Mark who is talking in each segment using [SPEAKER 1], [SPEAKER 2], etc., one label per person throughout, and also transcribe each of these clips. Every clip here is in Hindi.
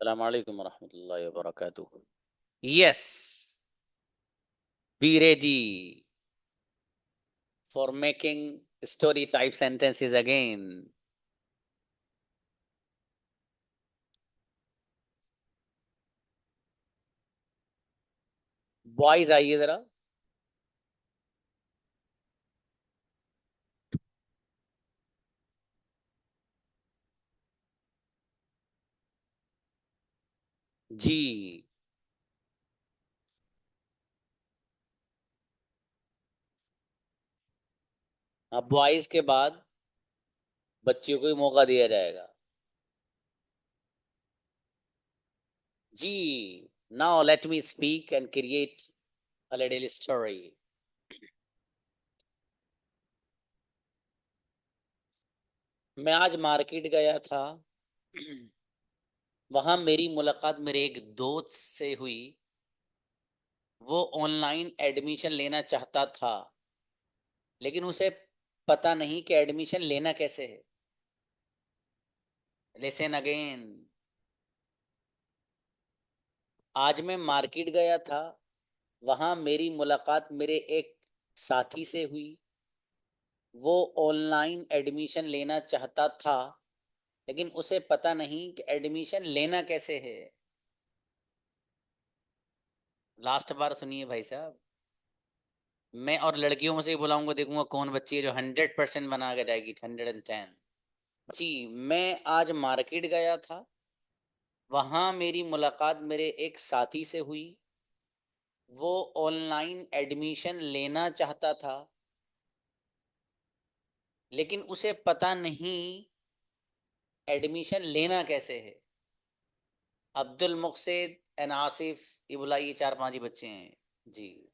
[SPEAKER 1] Assalamu alaikum warahmatullahi wabarakatuh. Yes, be ready for making story type sentences again. Boys आइए जरा. जी. अब बॉयज के बाद बच्चियों को ही मौका दिया जाएगा. जी. Now let me speak and create a little story. मैं आज मार्केट गया था. वहां मेरी मुलाकात मेरे एक दोस्त से हुई. वो ऑनलाइन एडमिशन लेना चाहता था, लेकिन उसे पता नहीं कि एडमिशन लेना कैसे है. Listen again. आज मैं मार्केट गया था. वहां मेरी मुलाकात मेरे एक साथी से हुई. वो ऑनलाइन एडमिशन लेना चाहता था, लेकिन उसे पता नहीं कि एडमिशन लेना कैसे है. लास्ट बार सुनिए भाई साहब. मैं और लड़कियों में से बुलाऊंगा, देखूंगा कौन बच्ची है जो 100% बना के जाएगी. 110. जी. मैं आज मार्केट गया था. वहां मेरी मुलाकात मेरे एक साथी से हुई. वो ऑनलाइन एडमिशन लेना चाहता था, लेकिन उसे पता नहीं एडमिशन लेना कैसे है. अब्दुल मुक्सिद एंड आसिफ, ये बुलाइए. 4-5 ही बच्चे हैं. जी.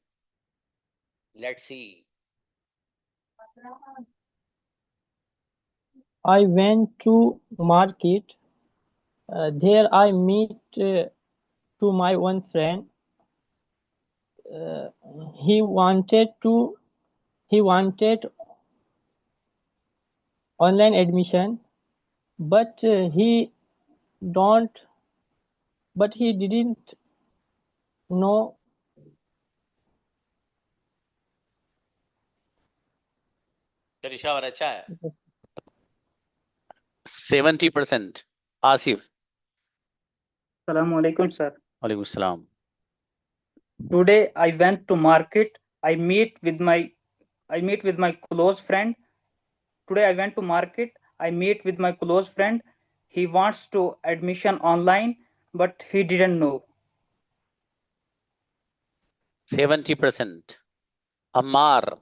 [SPEAKER 1] Let's see.
[SPEAKER 2] I went to market. There I meet to my one friend. Uh, he wanted online admission, but don't he didn't know.
[SPEAKER 1] रिशावर अच्छा है. 70%. आसिफ.
[SPEAKER 3] Assalamu alaikum, sir.
[SPEAKER 1] वालेकुम सलाम.
[SPEAKER 3] Today I went to market. I meet with my close friend. Today I went to market. I meet with my close friend. He wants to admission online, but he didn't know.
[SPEAKER 1] 70%. Ammar.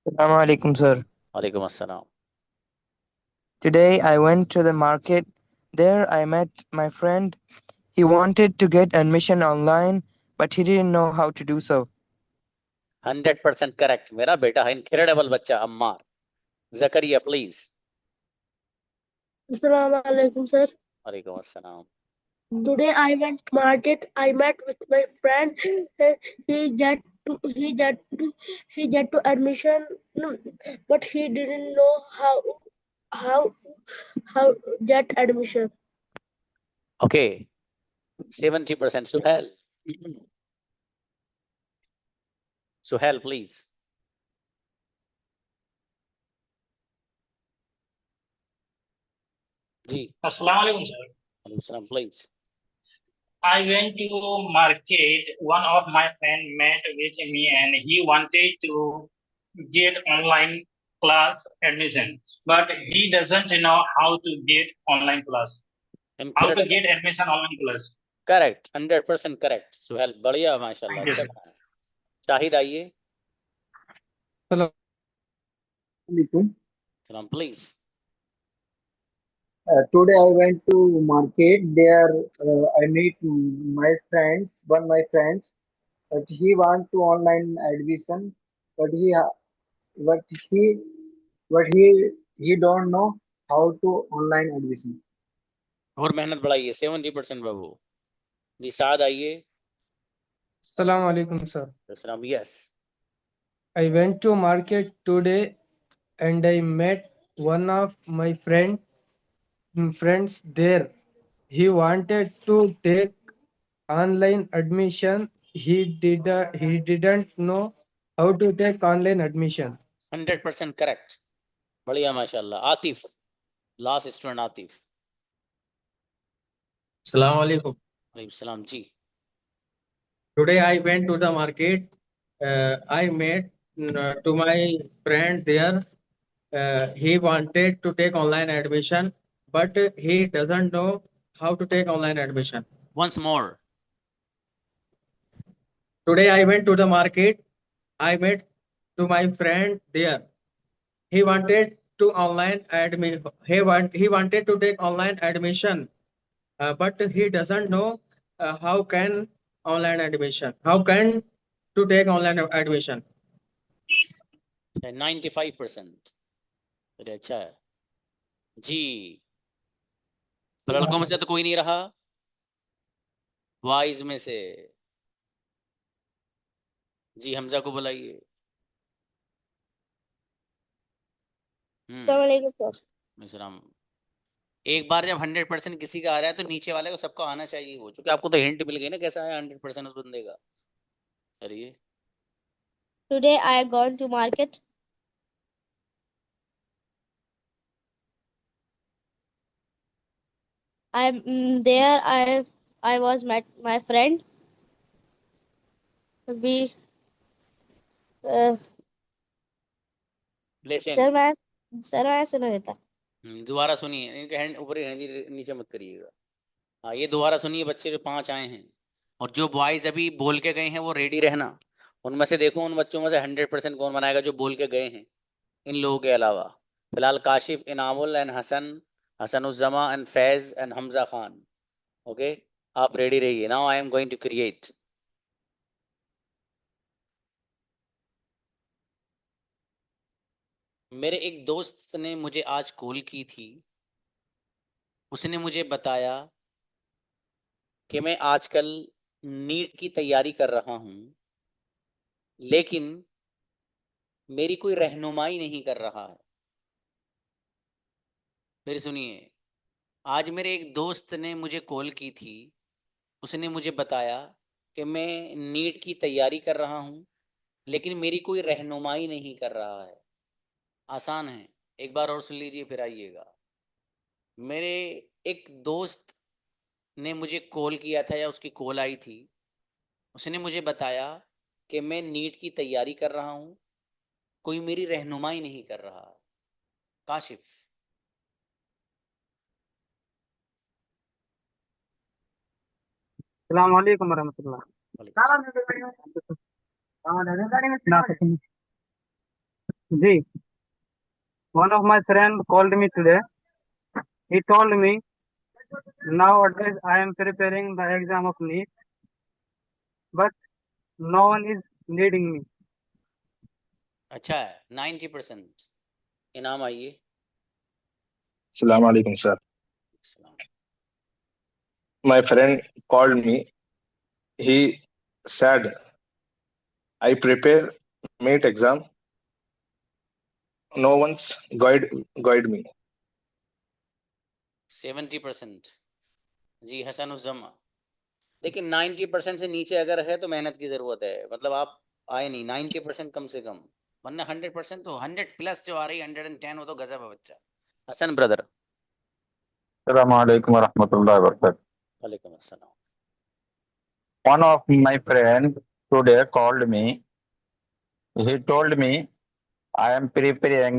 [SPEAKER 4] Assalamu alaikum, sir.
[SPEAKER 1] वालेकुम अस्सलाम.
[SPEAKER 4] Today I went to the market. There I met my friend. He wanted to get admission online, but he didn't know how to do so.
[SPEAKER 1] 100% correct. मेरा बेटा है इनक्रेडिबल बच्चा अम्मार. जकरिया प्लीज.
[SPEAKER 5] Assalamu alaikum, sir.
[SPEAKER 1] वालेकुम अस्सलाम.
[SPEAKER 5] Today I went to market. I met with my friend. He get to admission, but he didn't know how get admission.
[SPEAKER 1] Okay. 70%. Suhail. Suhail please. जी.
[SPEAKER 6] Assalamu alaikum, sir.
[SPEAKER 1] वालेकुम सलाम please.
[SPEAKER 6] I went to market. One of my friend met with me and he wanted to get online class admission, but he doesn't know how to get online class. How to get admission online class.
[SPEAKER 1] Correct. 100% correct. Suhail बढ़िया माशाल्लाह.
[SPEAKER 6] Thank you,
[SPEAKER 1] अच्छा. शाहिद आइए. सलाम please.
[SPEAKER 7] Today I went to market. There I meet one my friends, but he want to online admission, but but he, he don't know how to online admission.
[SPEAKER 1] और मेहनत बढ़ाइए. 70% बाबू. निशाद आइए.
[SPEAKER 2] Assalamu alaikum, sir.
[SPEAKER 1] सलाम. Yes.
[SPEAKER 2] I went to market today and I met one of my friends there. he wanted to take online admission. He didn't know how to take online admission.
[SPEAKER 1] 100% correct, बढ़िया माशाल्लाह। Atif, last student Atif.
[SPEAKER 8] Assalamu alaikum.
[SPEAKER 1] वालेकुम सलाम जी।
[SPEAKER 8] Today I went to the market. I met to my friend there. He wanted to take online admission, but he doesn't know how to take online admission.
[SPEAKER 1] once more,
[SPEAKER 8] Today I went to the market. I met to my friend there. He wanted to online admit. He wanted to take online admission, but he doesn't know how can online admission. How can to take online admission.
[SPEAKER 1] 95%। अरे अच्छा है जी। लड़कों में से तो कोई नहीं रहा, वाइज में से जी हमजा को बुलाइए। सलाम। एक बार जब 100% किसी का आ रहा है तो नीचे वाले को सबको आना चाहिए वो, क्योंकि आपको तो हिंट मिल गई ना कैसा है 100% उस बंदे का। करिए।
[SPEAKER 5] Today I gone to market. There I was met my friend. We
[SPEAKER 1] lesson
[SPEAKER 5] sir मैं सुना देता।
[SPEAKER 1] दोबारा सुनिए, इनके हैंड ऊपर ही रहने दीजिए, नीचे मत करिएगा। हाँ ये दोबारा सुनिए बच्चे जो 5 आए हैं, और जो बॉयज अभी बोल के गए हैं वो रेडी रहना। उनमें से देखो उन बच्चों में से 100% कौन बनाएगा जो बोल के गए हैं इन लोगों के अलावा। फिलहाल Kashif, Inamul and Hasan, Hasanuzzama and Faiz and Hamza Khan. Okay, आप रेडी रहिए। Now I am going to create. मेरे एक दोस्त ने मुझे आज कॉल की थी। उसने मुझे बताया कि मैं आजकल नीट की तैयारी कर रहा हूं, लेकिन मेरी कोई रहनुमाई नहीं कर रहा है। फिर सुनिए, आज मेरे एक दोस्त ने मुझे कॉल की थी। उसने मुझे बताया कि मैं नीट की तैयारी कर रहा हूं, लेकिन मेरी कोई रहनुमाई नहीं कर रहा है। आसान है, एक बार और सुन लीजिए फिर आइएगा। मेरे एक दोस्त ने मुझे कॉल किया था या उसकी कॉल आई थी। उसने मुझे बताया कि मैं नीट की तैयारी कर रहा हूं, कोई मेरी रहनुमाई नहीं कर रहा। काशिफ।
[SPEAKER 3] अस्सलाम वालेकुम वरहमतुल्लाह। जी, one of my friend called me today. He told me nowadays I am preparing the exam of NEET, but no one is needing me.
[SPEAKER 1] अच्छा है, 90%। इनाम आइए।
[SPEAKER 9] Assalamu alaikum, sir.
[SPEAKER 1] सलाम।
[SPEAKER 9] My friend called me. He said, I prepare NEET exam. No one's guide me.
[SPEAKER 1] 70%। जी हसनुज्जमा। देखिए 90% से नीचे अगर है तो मेहनत की जरूरत है, मतलब आप आए नहीं 90% कम से कम, वरना 100% तो 100 प्लस जो आ रही है 110 वो तो गजब है बच्चा। Hasan brother.
[SPEAKER 10] Assalamu alaikum warahmatullahi wabarakatuh.
[SPEAKER 1] वालेकुम अस्सलाम।
[SPEAKER 10] One of my friends today called me. He told me I am preparing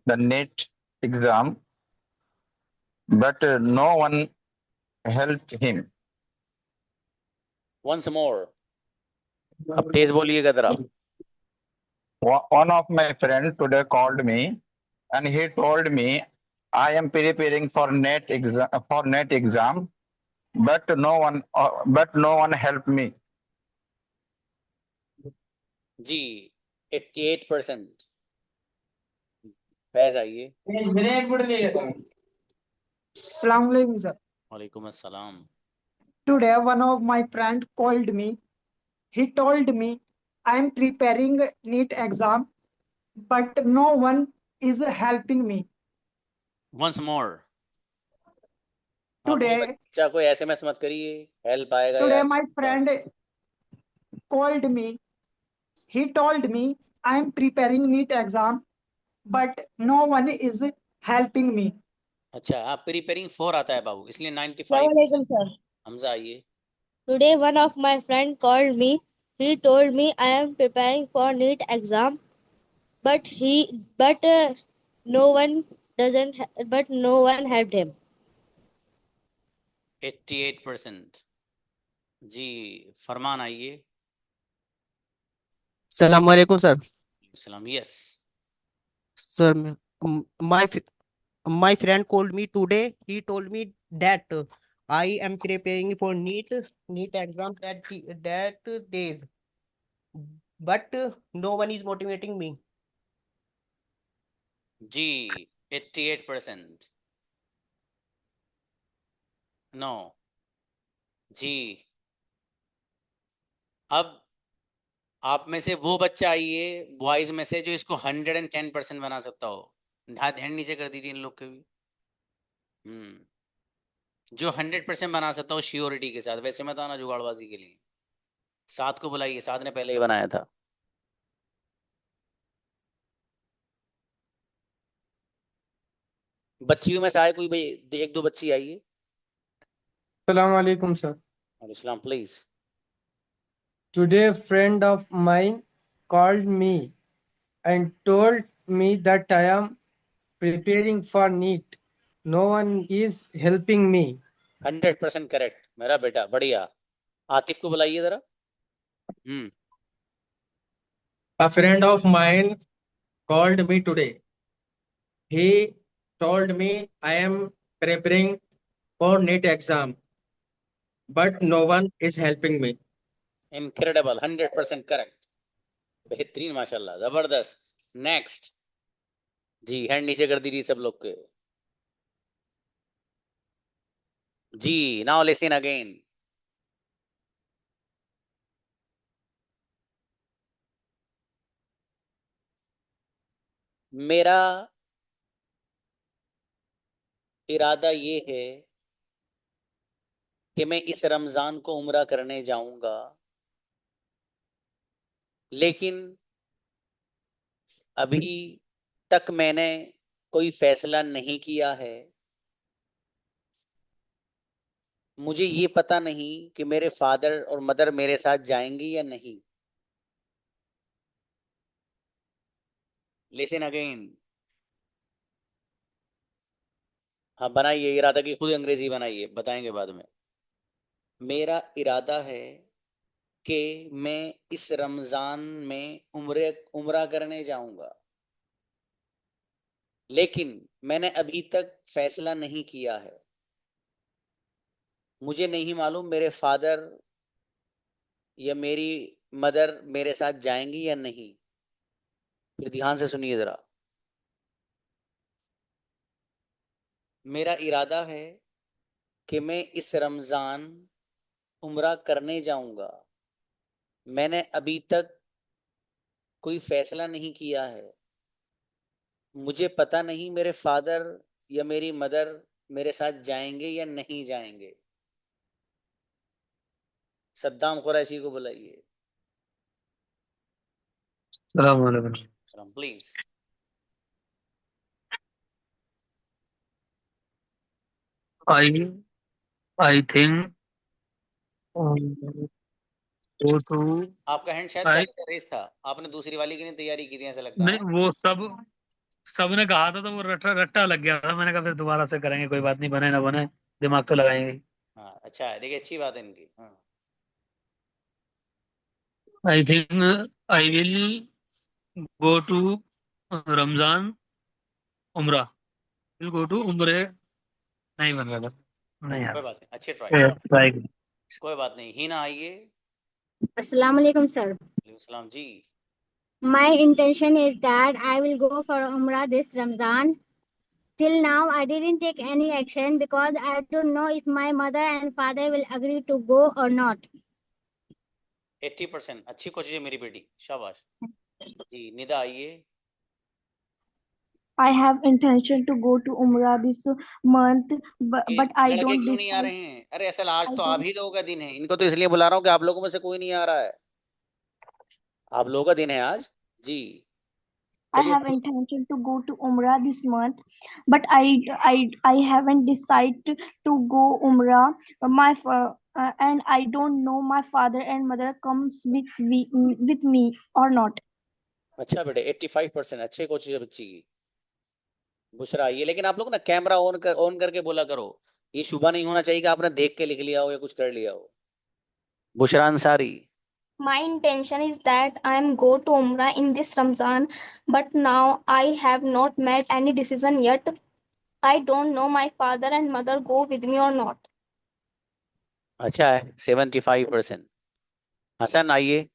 [SPEAKER 10] the NET exam, but no one helped him.
[SPEAKER 1] Once more, अब तेज बोलिएगा जरा।
[SPEAKER 10] One of my friends today called me, and he told me I am preparing for NET exam, but no one helped me.
[SPEAKER 1] जी 88%। फैज आइए।
[SPEAKER 11] Assalamu alaikum, sir.
[SPEAKER 1] वालेकुम अस्सलाम।
[SPEAKER 11] Today, one of my friend called me. He told me I am preparing NEET exam, but no one is helping me.
[SPEAKER 1] Once more, अपने
[SPEAKER 11] Today,
[SPEAKER 1] बच्चा को एसएमएस मत करिए, हेल्प आएगा
[SPEAKER 11] today
[SPEAKER 1] यार।
[SPEAKER 11] my friend called me. He told me I am preparing NEET exam, but no one is helping me.
[SPEAKER 1] अच्छा, हाँ, प्रिपेयरिंग फॉर आता है बाबू, इसलिए 95%।
[SPEAKER 5] Assalamualaikum, sir.
[SPEAKER 1] हमजा आइए।
[SPEAKER 5] Today, one of my friend called me. He told me I am preparing for NEET exam, but no one no one helped him.
[SPEAKER 1] 88%। जी, फरमान आइए।
[SPEAKER 12] Assalamualaikum, sir.
[SPEAKER 1] सलाम। Yes.
[SPEAKER 12] Sir, my friend called me today. He told me that I am preparing for NEET exam that days, but no one is motivating me.
[SPEAKER 1] जी, 88%। नो। जी, अब आप में से वो बच्चा आइए बॉयज में से जो इसको 110% बना सकता हो। हाथ हैंड नीचे कर दीजिए इन लोग के भी। जो 100% बना सकता हो श्योरिटी के साथ। वैसे मत आना जुगाड़बाजी के लिए। साथ को बुलाइए, साथ ने पहले ही बनाया था। बच्चियों में से आए कोई भाई, एक दो बच्ची आइए।
[SPEAKER 2] Assalamu alaikum, sir.
[SPEAKER 1] Islam please.
[SPEAKER 2] Today, a friend of mine called me and told me that I am preparing for NEET. No one is helping me.
[SPEAKER 1] 100% correct मेरा बेटा, बढ़िया। आतिफ को बुलाइए जरा।
[SPEAKER 8] A friend of mine called me today. He told me I am preparing for NEET exam, but no one is helping me.
[SPEAKER 1] Incredible, 100% correct. बेहतरीन, माशाल्लाह, जबरदस्त। नेक्स्ट जी, हैंड नीचे कर दीजिए सब लोग के। जी, नाउ लिसन अगेन। मेरा इरादा ये है कि मैं इस रमजान को उम्रा करने जाऊंगा, लेकिन अभी तक मैंने कोई फैसला नहीं किया है। मुझे ये पता नहीं कि मेरे फादर और मदर मेरे साथ जाएंगे या नहीं। Listen again. हाँ, बनाइए इरादा की खुद अंग्रेजी बनाइए, बताएंगे बाद में। मेरा इरादा है कि मैं इस रमजान में उम्रा करने जाऊंगा, लेकिन मैंने अभी तक फैसला नहीं किया है। मुझे नहीं मालूम मेरे फादर या मेरी मदर मेरे साथ जाएंगी या नहीं। फिर ध्यान से सुनिए जरा। मेरा इरादा है कि मैं इस रमजान उम्रा करने जाऊंगा, मैंने अभी तक कोई फैसला नहीं किया है। मुझे पता नहीं मेरे फादर या मेरी मदर मेरे साथ जाएंगे या नहीं जाएंगे। सद्दाम कुरैशी को बुलाइए। Please.
[SPEAKER 13] I think go to
[SPEAKER 1] आपका हैंड शायद
[SPEAKER 13] I
[SPEAKER 1] पहले से रेस था, आपने दूसरी वाली की नहीं तैयारी की थी, ऐसा लगता
[SPEAKER 13] नहीं,
[SPEAKER 1] है।
[SPEAKER 13] वो सबने कहा था तो वो रट्टा लग गया था। मैंने कहा फिर दोबारा से करेंगे, कोई बात नहीं, बने ना बने दिमाग तो लगाएंगे।
[SPEAKER 1] हाँ, अच्छा है, देखिए अच्छी बात है इनकी। हाँ।
[SPEAKER 13] I think I will go to Ramzan उम्रा। will go to उम्रे। नहीं बन रहा था, नहीं यार।
[SPEAKER 1] कोई बात नहीं, अच्छे ट्राई।
[SPEAKER 13] ट्राई।
[SPEAKER 1] कोई बात नहीं। हिना आइए।
[SPEAKER 14] Assalamualaikum, sir.
[SPEAKER 1] सलाम जी।
[SPEAKER 14] My intention is that I will go for Umrah this Ramadan. Till now, I didn't take any action because I don't know if my mother and father will agree to go or not.
[SPEAKER 1] 80%, अच्छी कोशिश है मेरी बेटी, शाबाश। जी, निदा आइए।
[SPEAKER 15] I have intention to go to Umrah this month,
[SPEAKER 1] ये
[SPEAKER 15] but I
[SPEAKER 1] लड़के
[SPEAKER 15] don't
[SPEAKER 1] क्यों नहीं आ
[SPEAKER 15] decide.
[SPEAKER 1] रहे हैं? अरे असल आज
[SPEAKER 15] I
[SPEAKER 1] तो आप
[SPEAKER 15] don't.
[SPEAKER 1] ही लोगों का दिन है, इनको तो इसलिए बुला रहा हूँ कि आप लोगों में से कोई नहीं आ रहा है। आप लोगों का दिन है आज जी।
[SPEAKER 15] I
[SPEAKER 1] चलिए
[SPEAKER 15] have intention to go to Umrah this month, but I haven't decided to go Umrah. And I don't know my father and mother comes with me or not.
[SPEAKER 1] अच्छा बेटे 85% अच्छे कोशिश है बच्ची की। बुशरा ये लेकिन आप लोग ना कैमरा ऑन करके बोला करो। ये शुभा नहीं होना चाहिए कि आपने देख के लिख लिया हो या कुछ कर लिया हो। Bushra Ansari
[SPEAKER 16] My intention is that I am go to Umrah in this Ramzan, but now I have not made any decision yet. I don't know my father and mother go with me or not.
[SPEAKER 1] अच्छा है 75%। हसन आइए।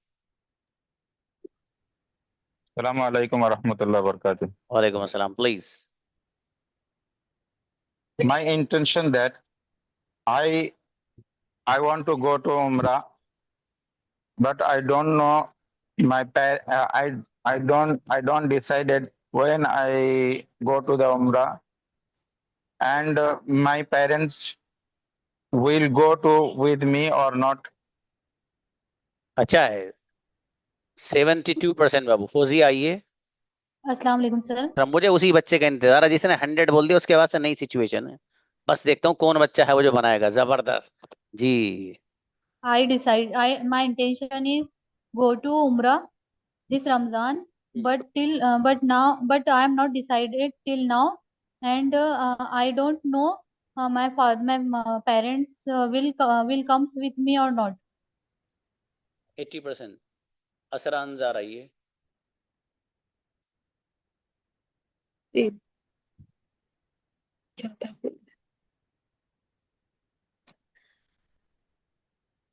[SPEAKER 10] Assalamu alaikum wa rahmatullahi wa barakatuh.
[SPEAKER 1] वालेकुम अस्सलाम please.
[SPEAKER 10] My intention that I want to go to Umrah, but I don't know I don't decided when I go to the Umrah, and my parents will go to with me or not.
[SPEAKER 1] अच्छा है 72% बाबू। फौजी आइए।
[SPEAKER 17] अस्सलाम वालेकुम सर।
[SPEAKER 1] मुझे उसी बच्चे का इंतजार है जिसने 100 बोल दिया, उसके बाद से नई सिचुएशन है। बस देखता हूँ कौन बच्चा है वो जो बनाएगा। जबरदस्त जी।
[SPEAKER 17] My intention is go to Umrah this Ramzan, but I am not decided till now, and I don't know my parents will comes with me or not.
[SPEAKER 1] 80%। असरा अंजार आइए।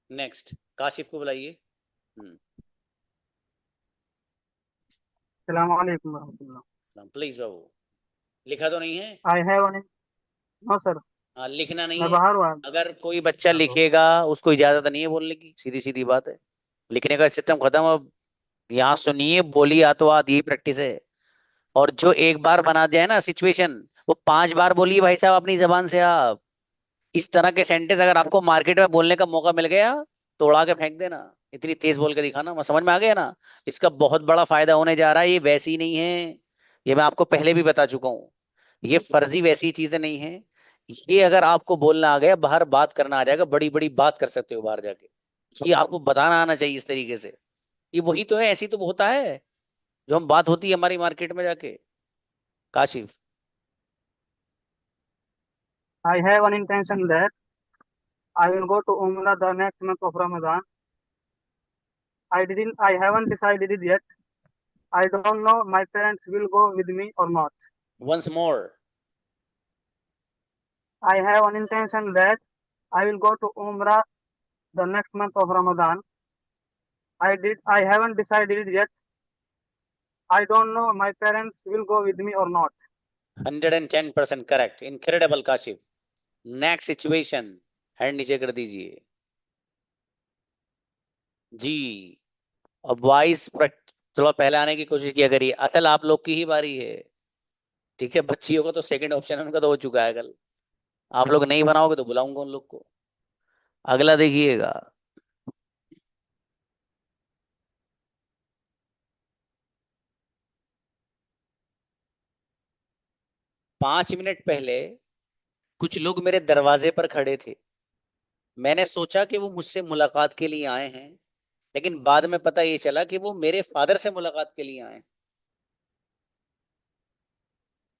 [SPEAKER 1] नेक्स्ट काशिफ को बुलाइए।
[SPEAKER 18] अस्सलाम वालेकुम रहमतुल्लाह।
[SPEAKER 1] प्लीज बाबू। लिखा तो नहीं है?
[SPEAKER 18] I have an no sir.
[SPEAKER 1] हाँ लिखना नहीं
[SPEAKER 18] मैं
[SPEAKER 1] है।
[SPEAKER 18] बाहर हुआ।
[SPEAKER 1] अगर कोई बच्चा लिखेगा उसको इजाजत नहीं है बोलने की, सीधी सीधी बात है। लिखने का सिस्टम खत्म। अब यहाँ सुनिए बोली आ तो आत, यही प्रैक्टिस है। और जो एक बार बना दिया है ना सिचुएशन, वो 5 बार बोलिए भाई साहब अपनी जबान से। आप इस तरह के सेंटेंस अगर आपको मार्केट में बोलने का मौका मिल गया तो उड़ा के फेंक देना। इतनी तेज बोल के दिखाना। मैं समझ में आ गया ना? इसका बहुत बड़ा फायदा होने जा रहा है। ये वैसी नहीं है, ये मैं आपको पहले भी बता चुका हूँ। ये फर्जी वैसी चीजें नहीं है। ये अगर आपको बोलना आ गया, बाहर बात करना आ जाएगा, बड़ी बड़ी बात कर सकते हो बाहर जाके। ये आपको बताना आना चाहिए इस तरीके से। ये वही तो है, ऐसी तो होता है जो हम बात होती है हमारी मार्केट में जाके। Kashif
[SPEAKER 18] I have an intention that I will go to Umrah the next month of Ramadan. I haven't decided it yet. I don't know my parents will go with me or not.
[SPEAKER 1] once more।
[SPEAKER 18] I have an intention that I will go to Umrah the next month of Ramadan. I haven't decided it yet. I don't know my parents will go with me or not.
[SPEAKER 1] 110% correct. Incredible Kashif. Next situation hand नीचे कर दीजिए जी। अब वॉइस थोड़ा पहले आने की कोशिश किया करिए। असल आप लोग की ही बारी है, ठीक है? बच्चियों का तो सेकंड ऑप्शन उनका तो हो चुका है कल। आप लोग नहीं बनाओगे तो बुलाऊंगा उन लोग को। अगला देखिएगा। पांच मिनट पहले कुछ लोग मेरे दरवाजे पर खड़े थे। मैंने सोचा कि वो मुझसे मुलाकात के लिए आए हैं, लेकिन बाद में पता ये चला कि वो मेरे फादर से मुलाकात के लिए आए हैं।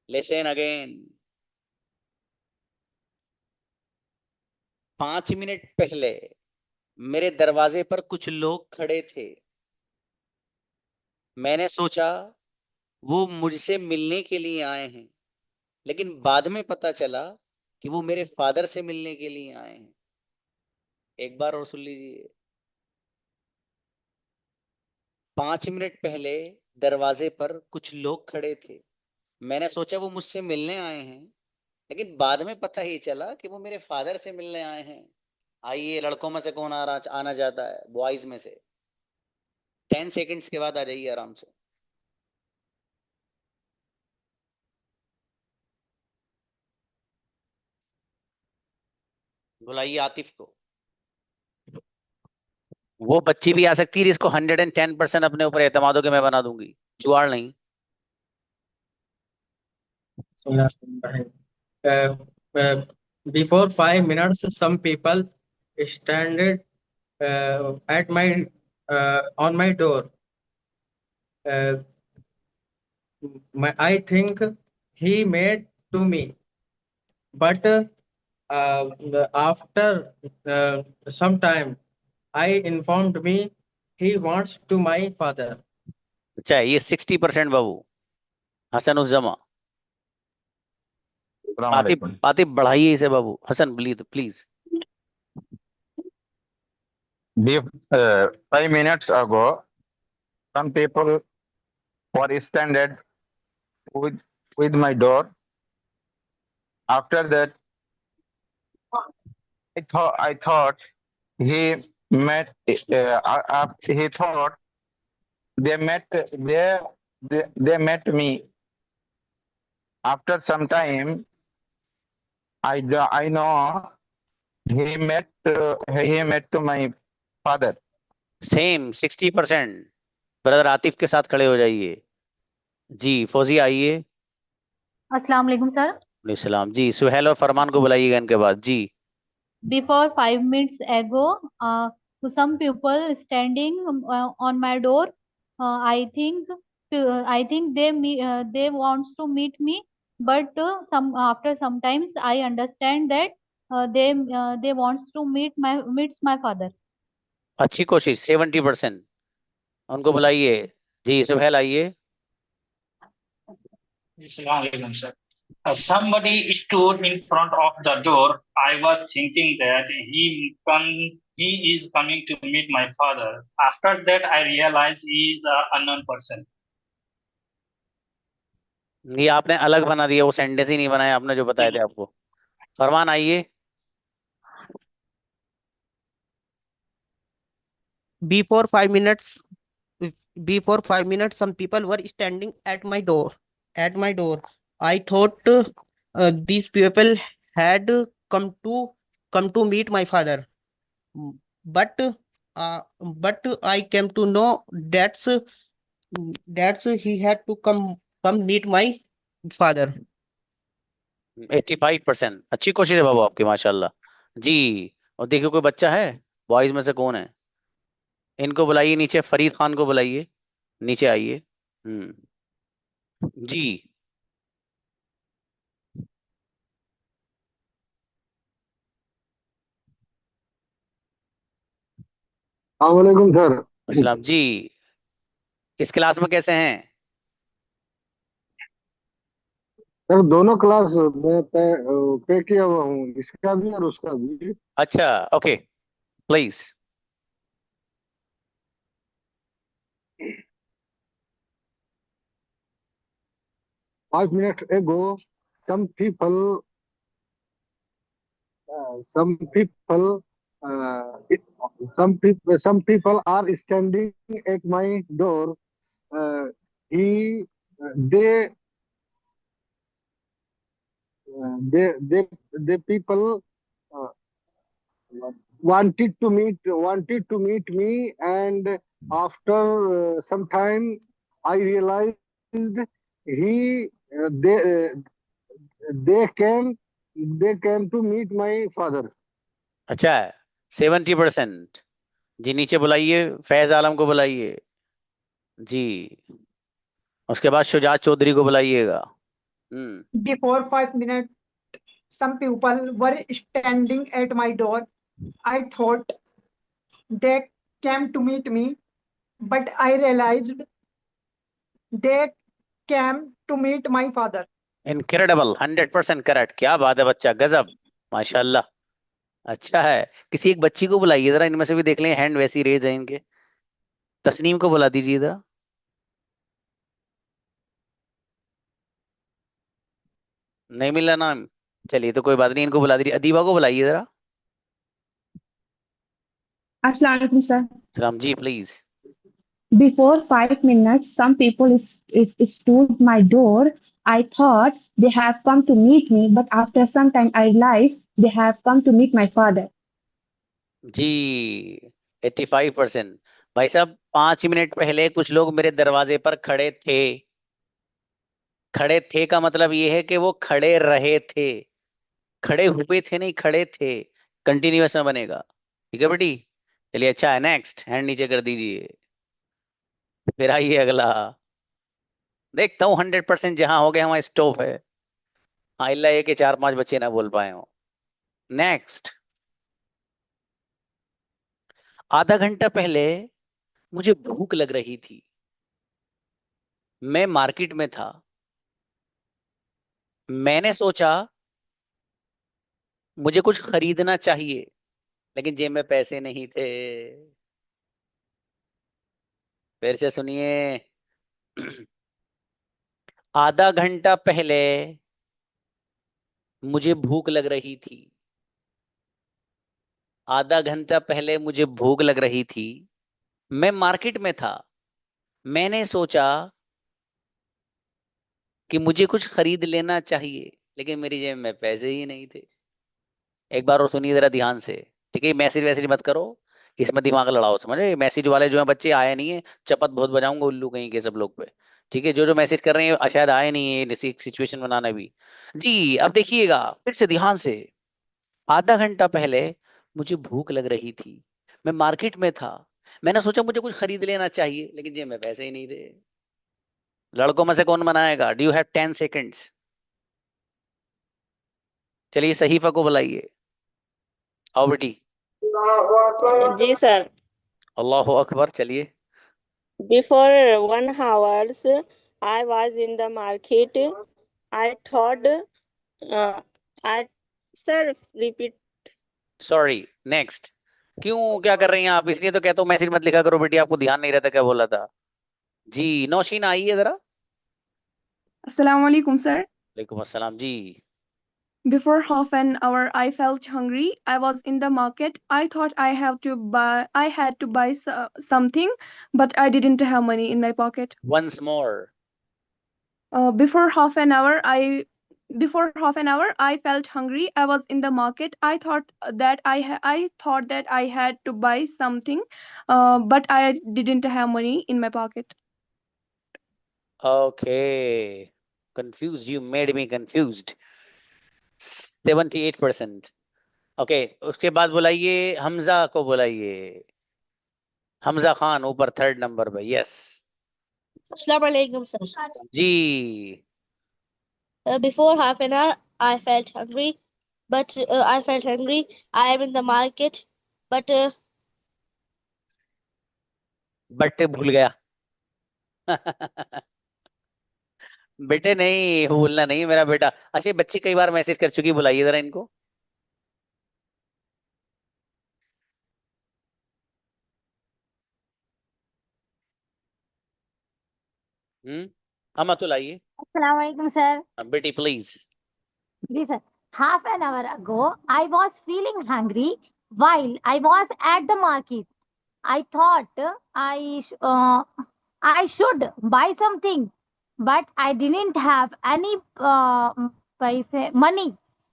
[SPEAKER 1] Listen again. 5 मिनट पहले मेरे दरवाजे पर कुछ लोग खड़े थे। मैंने सोचा वो मुझसे मिलने के लिए आए हैं, लेकिन बाद में पता चला कि वो मेरे फादर से मिलने के लिए आए हैं। एक बार और सुन लीजिए। 5 मिनट पहले दरवाजे पर कुछ लोग खड़े थे। मैंने सोचा वो मुझसे मिलने आए हैं, लेकिन बाद में पता ही चला कि वो मेरे फादर से मिलने आए हैं। आइए लड़कों में से कौन आना चाहता है? बॉयज में से 10 सेकंड्स के बाद आ जाइए आराम से। बुलाइए आतिफ को। वो बच्ची भी आ सकती है जिसको 110% अपने ऊपर एतमाद हो कि मैं बना दूंगी, जुआड़ नहीं।
[SPEAKER 8] Before 5 minutes, some people standed at my on my door. I think he made to me, but after some time, I informed me he wants to my father.
[SPEAKER 1] अच्छा, ये 60% बाबू हसन उस जमा। आतिफ आतिफ बढ़ाइए इसे बाबू। Hasan please.
[SPEAKER 10] 5 minutes ago, some people were standing with my door. After that, I thought he met. He thought they met me. After some time, I know he met to my father.
[SPEAKER 1] Same 60%। Brother Atif के साथ खड़े हो जाइए। जी फौजी आइए।
[SPEAKER 17] अस्सलाम वालेकुम सर।
[SPEAKER 1] सलाम जी। सुहेल और फरमान को बुलाइएगा इनके बाद। जी।
[SPEAKER 17] Before 5 minutes ago, some people standing on my door. I think they wants to meet me, but after sometimes I understand that they wants to meets my father.
[SPEAKER 1] अच्छी कोशिश। 70%। उनको बुलाइए। जी सुहेल आइए।
[SPEAKER 6] Assalamualaikum, sir. Somebody stood in front of the door. I was thinking that he is coming to meet my father. After that, I realized he is an unknown person.
[SPEAKER 1] ये आपने अलग बना दिया, वो सेंटेंस ही नहीं बनाया आपने जो बताए थे आपको। फरमान आइए।
[SPEAKER 12] Before 5 minutes, some people were standing at my door. I thought these people had come to meet my father. But I came to know that's he had to come meet my father.
[SPEAKER 1] 85%। अच्छी कोशिश है बाबू आपकी, माशाल्लाह। जी। और देखिए कोई बच्चा है बॉयज में से कौन है? इनको बुलाइए नीचे। फरीद खान को बुलाइए, नीचे आइए। जी।
[SPEAKER 19] अस्सलाम सर।
[SPEAKER 1] अस्सलाम जी। इस क्लास में कैसे हैं?
[SPEAKER 19] सर दोनों क्लास में पे किया हुआ हूँ, इसका भी और उसका भी।
[SPEAKER 1] अच्छा okay please.
[SPEAKER 19] Five minutes ago, some people, some people, uh, some people are standing at my door. Uh, he, they, they people wanted to meet me, and after some time, I realized he, they came to meet my father.
[SPEAKER 1] अच्छा है। 70%। जी नीचे बुलाइए, फैज आलम को बुलाइए। जी। उसके बाद शुजात चौधरी को बुलाइएगा।
[SPEAKER 11] Before 5 minutes, some people were standing at my door. I thought they came to meet me, but I realized they came to meet my father.
[SPEAKER 1] Incredible. 100% correct. क्या बात है बच्चा, गजब, माशाल्लाह। अच्छा है। किसी एक बच्ची को बुलाइए जरा, इनमें से भी देख लें, हैंड वैसी रेज है इनके। तस्नीम को बुला दीजिए जरा। नहीं मिल रहा नाम, चलिए तो कोई बात नहीं, इनको बुला दीजिए। अदीबा को बुलाइए जरा।
[SPEAKER 20] Assalamu alaikum, sir.
[SPEAKER 1] सलाम जी please.
[SPEAKER 20] Before 5 minutes, some people stood my door. I thought they have come to meet me, but after some time, I realized they have come to meet my father.
[SPEAKER 1] जी 85%। भाई साहब 5 मिनट पहले कुछ लोग मेरे दरवाजे पर खड़े थे। खड़े थे का मतलब ये है कि वो खड़े रहे थे, खड़े हुए थे नहीं, खड़े थे। कंटिन्यूअस में बनेगा। ठीक है बेटी, चलिए अच्छा है। नेक्स्ट हैंड नीचे कर दीजिए। फिर आइए अगला। देखता हूँ 100% जहां हो गया वहां स्टॉप है। आइला ये कि 4-5 बच्चे ना बोल पाए हो। नेक्स्ट। आधा घंटा पहले मुझे भूख लग रही थी, मैं मार्केट में था, मैंने सोचा मुझे कुछ खरीदना चाहिए लेकिन जेब में पैसे नहीं थे। फिर से सुनिए। आधा घंटा पहले मुझे भूख लग रही थी, आधा घंटा पहले मुझे भूख लग रही थी, मैं मार्केट में था, मैंने सोचा कि मुझे कुछ खरीद लेना चाहिए लेकिन मेरी जेब में पैसे ही नहीं थे। एक बार और सुनिए जरा ध्यान से। ठीक है, मैसेज वैसेज मत करो, इसमें दिमाग लड़ाओ, समझे। मैसेज वाले जो है बच्चे आए नहीं है, चपत बहुत बजाऊंगा उल्लू कहीं के सब लोग पे। ठीक है, जो जो मैसेज कर रहे हैं शायद आए नहीं है सिचुएशन बनाना भी। जी अब देखिएगा फिर से ध्यान से। आधा घंटा पहले मुझे भूख लग रही थी, मैं मार्केट में था, मैंने सोचा मुझे कुछ खरीद लेना चाहिए लेकिन जेब में पैसे ही नहीं थे। लड़कों में से कौन बनाएगा? Do you have 10 seconds? चलिए सहीफा को बुलाइए। आओ बेटी।
[SPEAKER 21] जी सर।
[SPEAKER 1] अल्लाह अकबर। चलिए।
[SPEAKER 21] Before 1 hours, I was in the market. I thought, I sir repeat.
[SPEAKER 1] Sorry, next. क्यों क्या कर रही हैं आप? इसलिए तो कहता हूँ मैसेज मत लिखा करो बेटी, आपको ध्यान नहीं रहता क्या बोला था। जी नौशीन आइए जरा।
[SPEAKER 22] Assalamu alaikum, sir.
[SPEAKER 1] वालेकुम अस्सलाम जी।
[SPEAKER 22] Before half an hour, I felt hungry. I was in the market. I thought I had to buy something, but I didn't have money in my pocket.
[SPEAKER 1] Once more.
[SPEAKER 22] Before half an hour, I felt hungry. I was in the market. I thought that I had to buy something, but I didn't have money in my pocket.
[SPEAKER 1] Okay. Confused. You made me confused. 78%. Okay उसके बाद बुलाइए हमजा को, बुलाइए हमजा खान ऊपर 3rd नंबर पे। Yes
[SPEAKER 5] Assalamu alaikum, sir.
[SPEAKER 1] जी।
[SPEAKER 5] Before half an hour, I felt hungry, I am in the market, but
[SPEAKER 1] but भूल गया। बेटे नहीं, भूलना नहीं मेरा बेटा। अच्छा ये बच्ची कई बार मैसेज कर चुकी, बुलाइए जरा इनको। अमतुल आइए।
[SPEAKER 23] Assalamualaikum, sir.
[SPEAKER 1] बेटी please.
[SPEAKER 23] Listen, half an hour ago, I was feeling hungry while I was at the market. I thought I should buy something, but I didn't have any money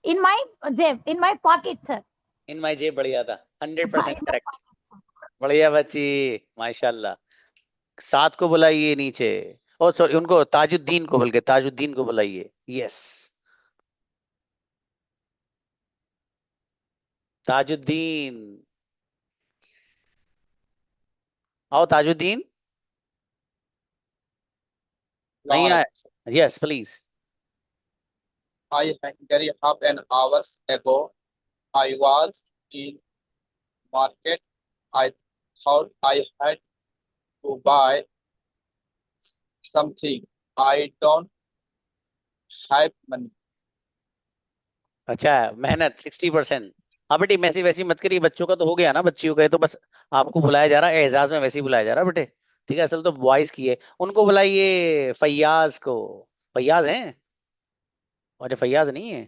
[SPEAKER 23] in my pocket, sir.
[SPEAKER 1] इन माई जेब बढ़िया था, 100% करेक्ट। बढ़िया बच्ची माशाल्लाह। 7 को बुलाइए नीचे। ओ सॉरी, उनको ताजुद्दीन को, बल्कि ताजुद्दीन को बुलाइए। यस ताजुद्दीन आओ। ताजुद्दीन नहीं आया। Yes please.
[SPEAKER 24] I hungry half an hour ago. I was in market. I thought I had to buy something. I don't have money.
[SPEAKER 1] अच्छा मेहनत 60%। हाँ बेटी मैसी वैसी मत करिए, बच्चों का तो हो गया ना, बच्चियों का है तो बस आपको बुलाया जा रहा है, एजाज में वैसे ही बुलाया जा रहा है बेटे। ठीक है, असल तो बॉयज की है। उनको बुलाइए, फैयाज को। फैयाज हैं? और फैयाज नहीं है,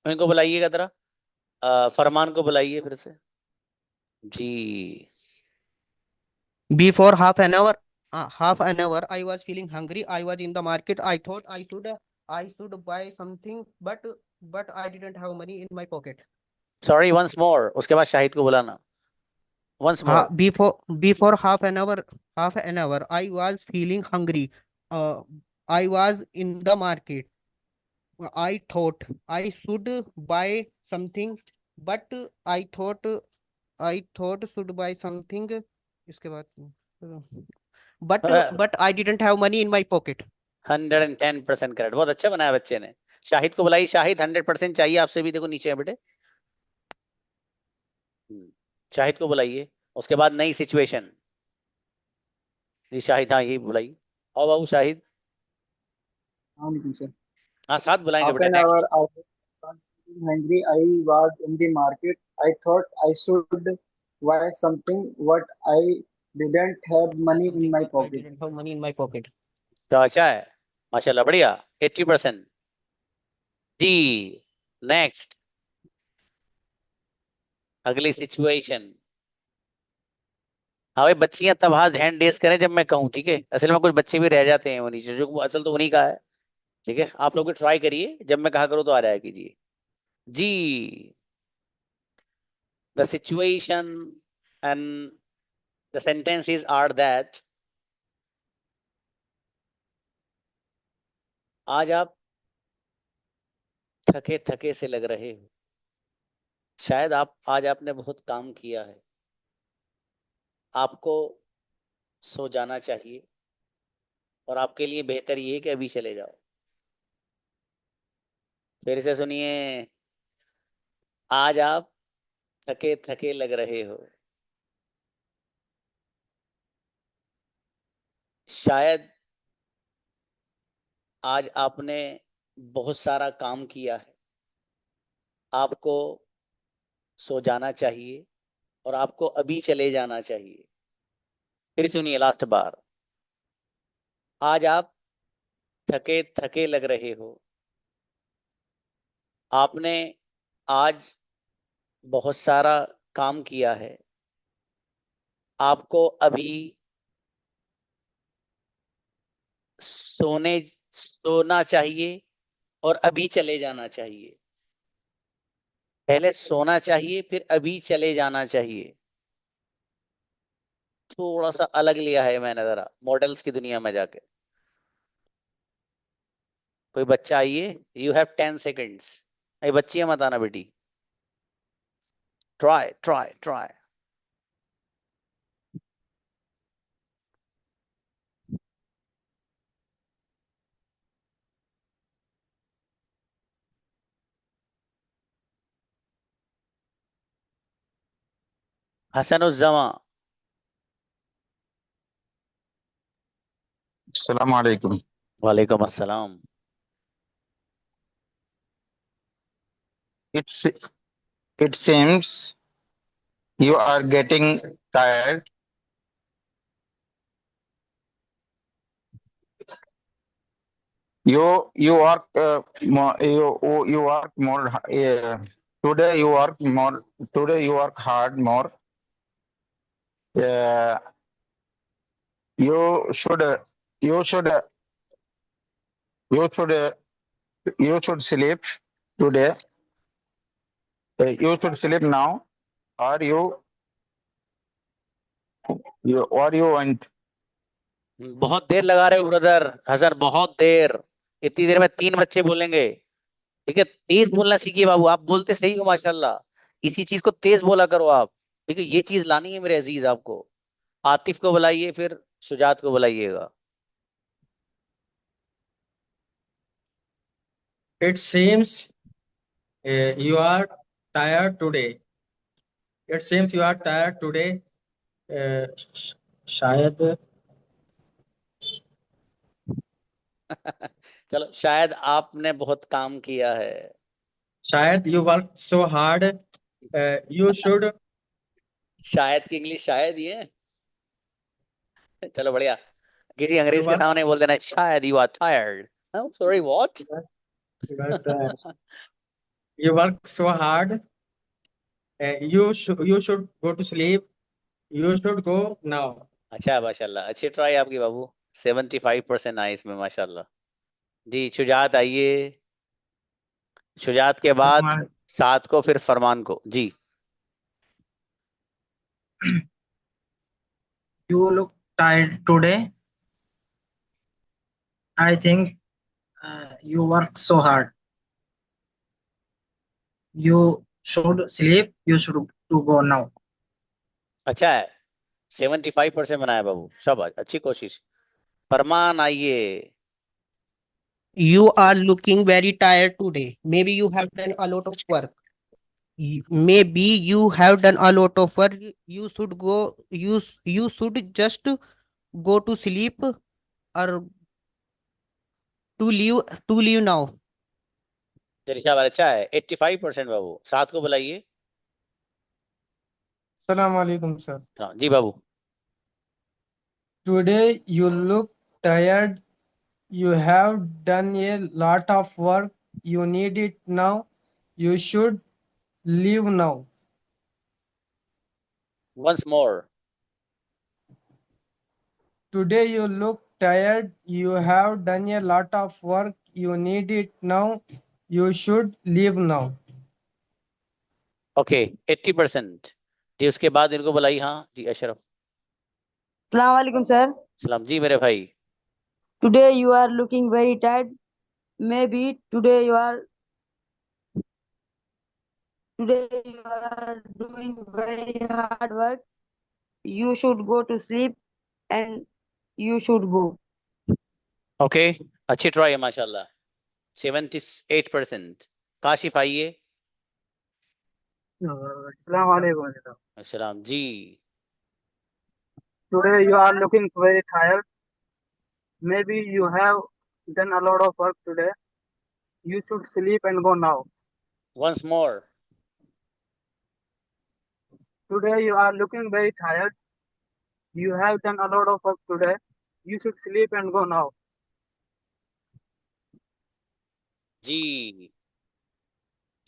[SPEAKER 1] इनको बुलाइएगा जरा। फरमान को बुलाइए फिर से। जी
[SPEAKER 12] Before half an hour, I was feeling hungry. I was in the market. I thought I should buy something, but but I didn't have money in my pocket.
[SPEAKER 1] Sorry, once more, उसके बाद शाहिद को बुलाना, once more.
[SPEAKER 12] Before half an hour, I was feeling hungry. Uh, I was in the market. I thought I should buy something, but I thought should buy something. इसके बाद but I didn't have money in my pocket.
[SPEAKER 1] 110% correct, बहुत अच्छा बनाया बच्चे ने. शाहिद को बुलाई. शाहिद 100% चाहिए आपसे भी, देखो नीचे है बेटे. शाहिद को बुलाइए. उसके बाद नई सिचुएशन. जी शाहिद, हाँ यही बुलाइए. आओ बाबू शाहिद.
[SPEAKER 3] sir.
[SPEAKER 1] हाँ साथ बुलाएंगे
[SPEAKER 3] Half
[SPEAKER 1] बेटे.
[SPEAKER 3] an hour
[SPEAKER 1] next.
[SPEAKER 3] I was hungry. I was in the market. I thought I should buy something, but I didn't have money in my
[SPEAKER 12] I
[SPEAKER 3] pocket.
[SPEAKER 12] didn't have money in my pocket.
[SPEAKER 1] तो अच्छा है, माशाल्लाह, बढ़िया. 80%. जी नेक्स्ट. अगली सिचुएशन. हाँ भाई, बच्चियां तब हाथ हैंड रेस करें जब मैं कहूँ, ठीक है. असल में कुछ बच्चे भी रह जाते हैं वो नीचे, जो असल तो उन्हीं का है. ठीक है, आप लोग भी ट्राई करिए, जब मैं कहा करूँ तो आ जाया कीजिए. जी. The situation and the sentences are that आज आप थके थके से लग रहे हो. शायद आज आपने बहुत काम किया है. आपको सो जाना चाहिए और आपके लिए बेहतर ये है कि अभी चले जाओ. फिर से सुनिए. आज आप थके थके लग रहे हो. शायद आज आपने बहुत सारा काम किया है. आपको सो जाना चाहिए और आपको अभी चले जाना चाहिए. फिर सुनिए लास्ट बार. आज आप थके थके लग रहे हो. आपने आज बहुत सारा काम किया है. आपको अभी सोना चाहिए और अभी चले जाना चाहिए. पहले सोना चाहिए, फिर अभी चले जाना चाहिए. थोड़ा सा अलग लिया है मैंने जरा मॉडल्स की दुनिया में जाके. कोई बच्चा आइए. You have 10 seconds. अरे बच्चियां मत आना बेटी. Try try try. Hasanuzzama.
[SPEAKER 10] Assalamu alaikum.
[SPEAKER 1] वालेकुम अस्सलाम.
[SPEAKER 10] It's it seems you are getting tired. You work more, you work more. Today you work more. Today you work hard more. Uh, you should you should you should you should sleep today. You should sleep now, or you want.
[SPEAKER 1] बहुत देर लगा रहे हो ब्रदर हसन, बहुत देर. इतनी देर में 3 बच्चे बोलेंगे. ठीक है, तेज बोलना सीखिए बाबू. आप बोलते सही हो माशाल्लाह. इसी चीज को तेज बोला करो आप. ठीक है, ये चीज लानी है मेरे अजीज आपको. आतिफ को बुलाइए, फिर सुजात को बुलाइएगा.
[SPEAKER 8] It seems you are tired today. It seems you are tired today. शायद
[SPEAKER 1] चलो, शायद आपने बहुत काम किया है.
[SPEAKER 8] शायद you work so hard. You should.
[SPEAKER 1] शायद की इंग्लिश शायद ही है. चलो बढ़िया. किसी अंग्रेज के सामने बोल देना शायद you are tired. Sorry what.
[SPEAKER 8] You work so hard. You should go to sleep. You should go now.
[SPEAKER 1] अच्छा माशाल्लाह, अच्छी ट्राई आपकी बाबू. 75% आए इसमें माशाल्लाह. जी शुजात आइए. शुजात के बाद सात को, फिर फरमान को। जी।
[SPEAKER 8] You look tired today. I think you work so hard. You should sleep. You should to go now.
[SPEAKER 1] अच्छा है, 75% बनाया बाबू, शाबाश, अच्छी कोशिश। फरमान आइए।
[SPEAKER 12] You are looking very tired today. Maybe you have done a lot of work. Maybe you have done a lot of work. You should go. You should just go to sleep or to leave now.
[SPEAKER 1] चलिए शाबाश, अच्छा है, 85% बाबू। सात को बुलाइए।
[SPEAKER 8] Assalamu alaikum, sir.
[SPEAKER 1] हाँ जी बाबू।
[SPEAKER 8] Today you look tired. You have done a lot of work. You need it now. You should leave now.
[SPEAKER 1] Once more.
[SPEAKER 8] Today you look tired. You have done a lot of work. You need it now. You should leave now.
[SPEAKER 1] Okay, 80%। जी, उसके बाद इनको बुलाई। हाँ जी, अशरफ।
[SPEAKER 2] अस्सलाम वालेकुम सर।
[SPEAKER 1] सलाम जी मेरे भाई।
[SPEAKER 2] Today you are looking very tired. Maybe today you are doing very hard work. You should go to sleep and you should go.
[SPEAKER 1] Okay, अच्छी ट्राई है माशाल्लाह। 78%। काशिफ आइए।
[SPEAKER 18] अस्सलाम वालेकुम।
[SPEAKER 1] अस्सलाम जी।
[SPEAKER 18] Today you are looking very tired. Maybe you have done a lot of work today. You should sleep and go now.
[SPEAKER 1] Once more.
[SPEAKER 18] Today you are looking very tired. You have done a lot of work today. You should sleep and go now.
[SPEAKER 1] Ji,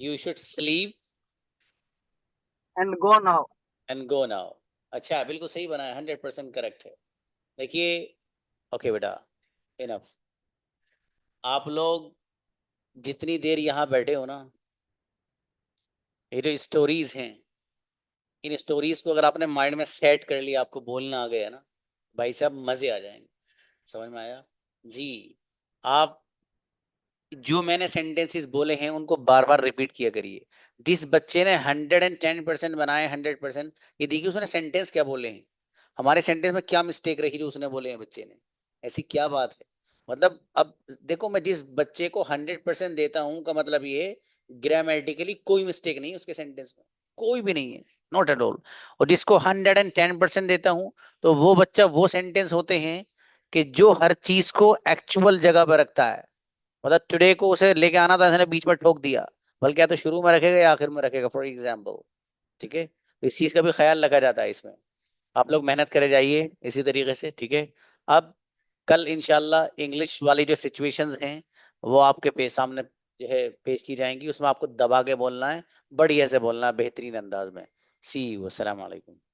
[SPEAKER 1] you should sleep
[SPEAKER 18] and go now.
[SPEAKER 1] and go now। अच्छा, बिल्कुल सही बनाया, 100% करेक्ट है। देखिए, ओके बेटा, इनफ। आप लोग जितनी देर यहाँ बैठे हो ना, ये जो स्टोरीज हैं, इन स्टोरीज को अगर आपने माइंड में सेट कर लिया, आपको बोलना आ गया ना, भाई साहब मजे आ जाएंगे। समझ में आया जी? आप जो मैंने सेंटेंसेस बोले हैं उनको बार बार रिपीट किया करिए। जिस बच्चे ने 110% बनाए 100%, ये देखिए उसने सेंटेंस क्या बोले हैं, हमारे सेंटेंस में क्या मिस्टेक रही जो उसने बोले हैं बच्चे ने, ऐसी क्या बात है। मतलब अब देखो, मैं जिस बच्चे को 100% देता हूं का मतलब ये ग्रामेटिकली कोई मिस्टेक नहीं है उसके सेंटेंस में, कोई भी नहीं है, नॉट एट ऑल। और जिसको 110% देता हूं तो वो बच्चा, वो सेंटेंस होते हैं कि जो हर चीज को एक्चुअल जगह पर रखता है। मतलब टुडे को उसे लेके आना था, इसने बीच में ठोक दिया, बल्कि या तो शुरू में रखेगा या आखिर में रखेगा, फॉर एग्जाम्पल। ठीक है, तो इस चीज का भी ख्याल रखा जाता है इसमें। आप लोग मेहनत करे जाइए इसी तरीके से। ठीक है, अब कल इंशाल्लाह इंग्लिश वाली जो सिचुएशंस हैं वो आपके सामने जो है पेश की जाएंगी, उसमें आपको दबा के बोलना है, बढ़िया से बोलना है, बेहतरीन अंदाज में। सी यू, अस्सलाम वालेकुम।